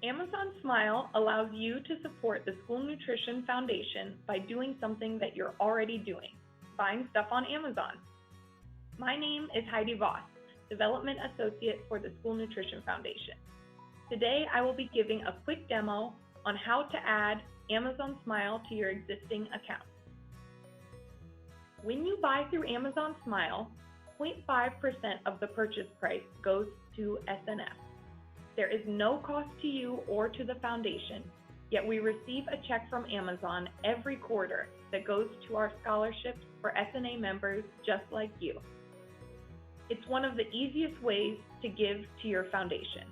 Amazon Smile allows you to support the School Nutrition Foundation by doing something that you're already doing, buying stuff on Amazon. My name is Heidi Voss, Development Associate for the School Nutrition Foundation. Today, I will be giving a quick demo on how to add Amazon Smile to your existing account. When you buy through Amazon Smile, 0.5% of the purchase price goes to SNF. There is no cost to you or to the foundation, yet we receive a check from Amazon every quarter that goes to our scholarships for SNA members just like you. It's one of the easiest ways to give to your foundation.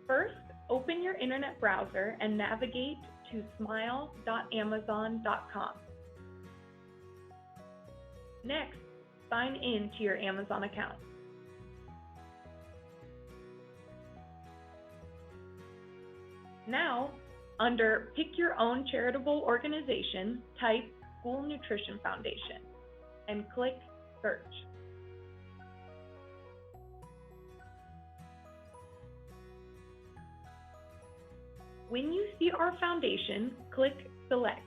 First, open your internet browser and navigate to smile.amazon.com. Next, sign in to your Amazon account. Now, under Pick Your Own Charitable Organization, type School Nutrition Foundation and click Search. When you see our foundation, click Select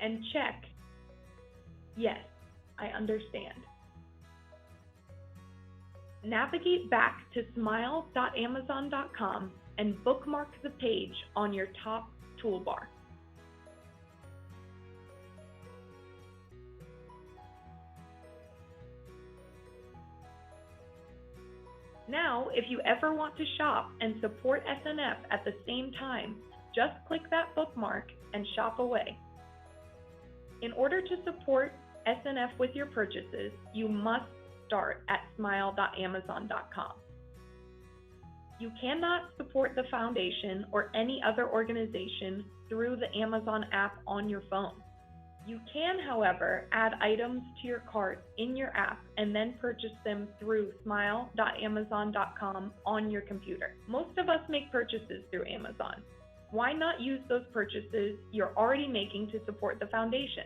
and check Yes, I understand. Navigate back to smile.amazon.com and bookmark the page on your top toolbar. Now, if you ever want to shop and support SNF at the same time, just click that bookmark and shop away. In order to support SNF with your purchases, you must start at smile.amazon.com. You cannot support the foundation or any other organization through the Amazon app on your phone. You can, however, add items to your cart in your app and then purchase them through smile.amazon.com on your computer. Most of us make purchases through Amazon. Why not use those purchases you're already making to support the foundation?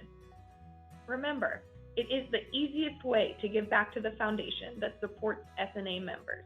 Remember, it is the easiest way to give back to the foundation that supports SNA members.